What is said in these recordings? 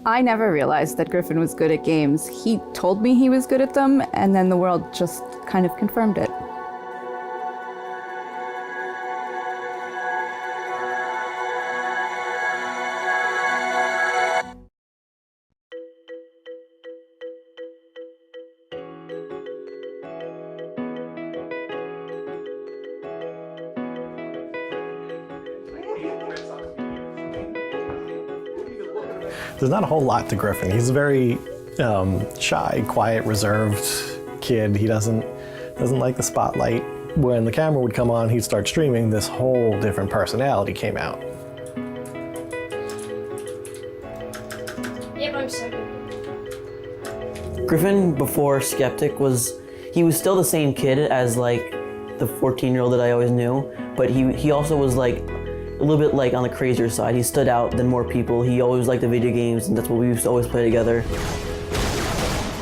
I never realized that Griffin was good at games. He told me he was good at them, and then the world just kind of confirmed it. There's not a whole lot to Griffin. He's a very shy, quiet, reserved kid. He doesn't like the spotlight. When the camera would come on, he'd start streaming, this whole different personality came out. Yep, I'm so good. Griffin, before Sceptic, he was still the same kid as like the 14-year-old that I always knew, but he also was like a little bit like on the crazier side. He stood out than more people. He always liked the video games, and that's what we used to always play together.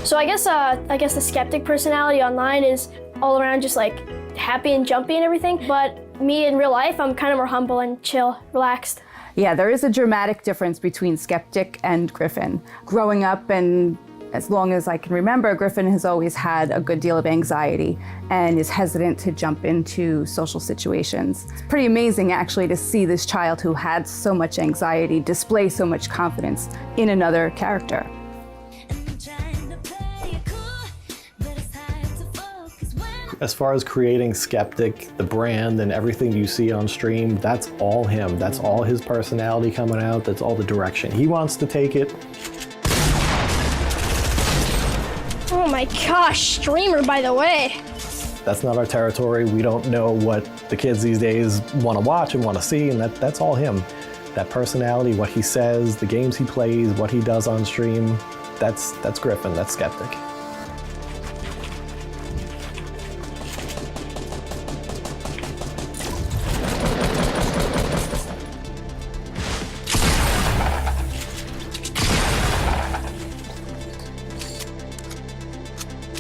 So I guess the Sceptic personality online is all around just like happy and jumpy and everything, but me in real life, I'm kind of more humble and chill, relaxed. Yeah, there is a dramatic difference between Sceptic and Griffin. Growing up, and as long as I can remember, Griffin has always had a good deal of anxiety and is hesitant to jump into social situations. It's pretty amazing actually to see this child who had so much anxiety display so much confidence in another character. As far as creating Sceptic, the brand and everything you see on stream, that's all him. That's all his personality coming out. That's all the direction he wants to take it. Oh my gosh, streamer, by the way. That's not our territory. We don't know what the kids these days want to watch and want to see, and that's all him. That personality, what he says, the games he plays, what he does on stream, that's Griffin, that's Sceptic.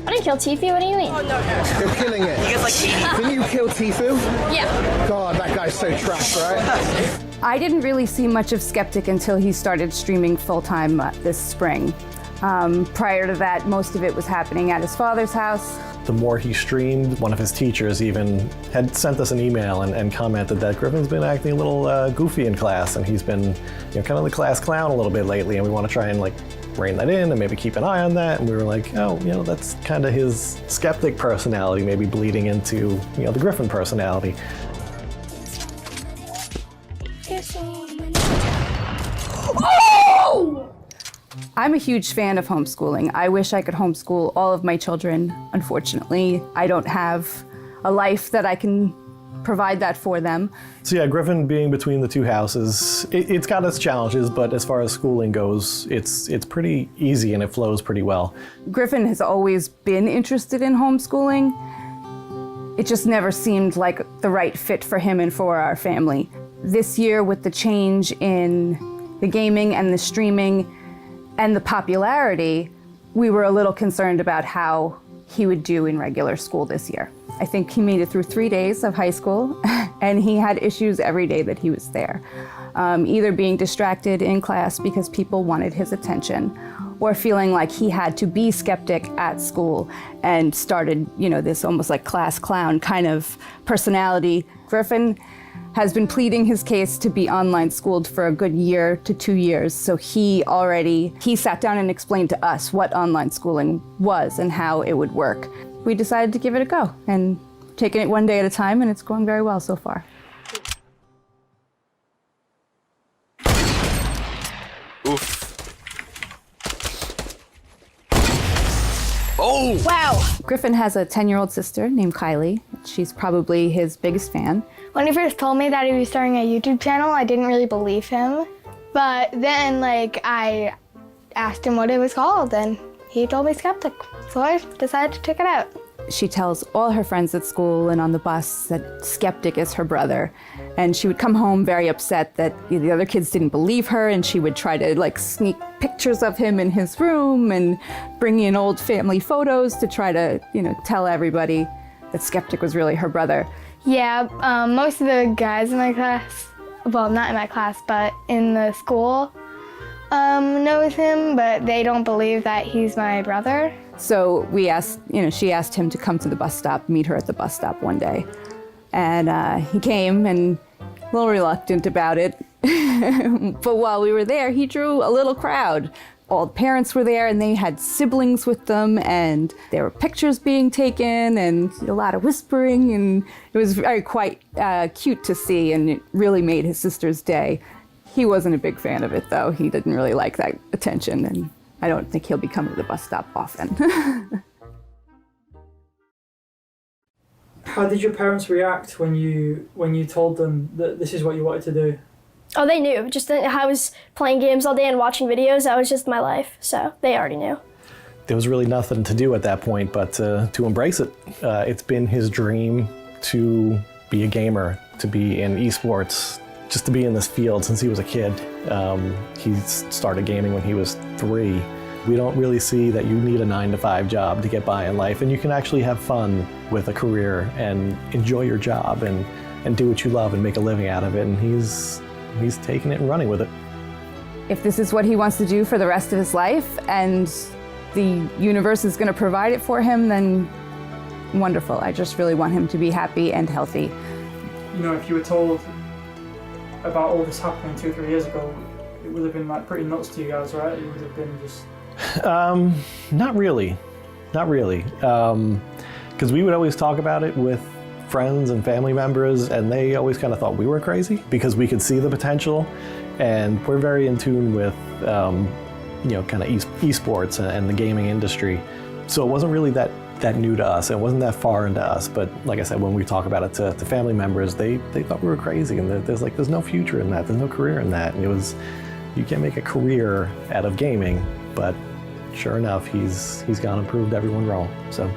I didn't kill Tifu, what do you mean? Oh, no. You're killing it. He gets like 80. Didn't you kill Tifu? Yeah. God, that guy's so trash, right? I didn't really see much of Sceptic until he started streaming full-time this spring. Prior to that, most of it was happening at his father's house. The more he streamed, one of his teachers even had sent us an email and commented that Griffin's been acting a little goofy in class, and he's been, kind of the class clown a little bit lately, and we want to try and rein that in and maybe keep an eye on that. And we were like, oh, that's kind of his Sceptic personality, maybe bleeding into, the Griffin personality. Oh! I'm a huge fan of homeschooling. I wish I could homeschool all of my children. Unfortunately, I don't have a life that I can provide that for them. So yeah, Griffin being between the two houses, it's got its challenges, but as far as schooling goes, it's pretty easy and it flows pretty well. Griffin has always been interested in homeschooling. It just never seemed like the right fit for him and for our family. This year, with the change in the gaming and the streaming and the popularity, we were a little concerned about how he would do in regular school this year. I think he made it through 3 days of high school, and he had issues every day that he was there. Either being distracted in class because people wanted his attention, or feeling like he had to be Sceptic at school and started, this almost like class clown kind of personality. Griffin has been pleading his case to be online schooled for a good year to 2 years. So he sat down and explained to us what online schooling was and how it would work. We decided to give it a go and taking it one day at a time, and it's going very well so far. Oof. Oh! Wow. Griffin has a 10-year-old sister named Kylie. She's probably his biggest fan. When he first told me that he was starting a YouTube channel, I didn't really believe him. But then, I asked him what it was called, and he told me Sceptic. So I decided to check it out. She tells all her friends at school and on the bus that Sceptic is her brother. And she would come home very upset that the other kids didn't believe her, and she would try to sneak pictures of him in his room and bring in old family photos to try to, tell everybody that Sceptic was really her brother. Yeah, most of the guys in my class, well, not in my class, but in the school, mom knows him, but they don't believe that he's my brother. So she asked him to come to the bus stop, meet her at the bus stop one day. And he came, and a little reluctant about it. But while we were there, he drew a little crowd. All the parents were there, and they had siblings with them, and there were pictures being taken, and a lot of whispering, and it was quite cute to see, and it really made his sister's day. He wasn't a big fan of it, though. He didn't really like that attention, and I don't think he'll be coming to the bus stop often. How did your parents react when you told them that this is what you wanted to do? Oh, they knew. Just I was playing games all day and watching videos. That was just my life, so they already knew. There was really nothing to do at that point but to embrace it. It's been his dream to be a gamer, to be in esports, just to be in this field since he was a kid. He started gaming when he was 3. We don't really see that you need a 9-to-5 job to get by in life, and you can actually have fun with a career and enjoy your job and do what you love and make a living out of it, and he's taking it and running with it. If this is what he wants to do for the rest of his life and the universe is going to provide it for him, then wonderful. I just really want him to be happy and healthy. You know, if you were told about all this happening 2 or 3 years ago, it would have been like pretty nuts to you guys, right? It would have been just... Not really. Because we would always talk about it with friends and family members, and they always kind of thought we were crazy because we could see the potential, and we're very in tune with kind of esports and the gaming industry. So it wasn't really that new to us. It wasn't that far into us. But like I said, when we talk about it to family members, they thought we were crazy, and there's no future in that. There's no career in that. And you can't make a career out of gaming. But sure enough, he's gone and proved everyone wrong. So.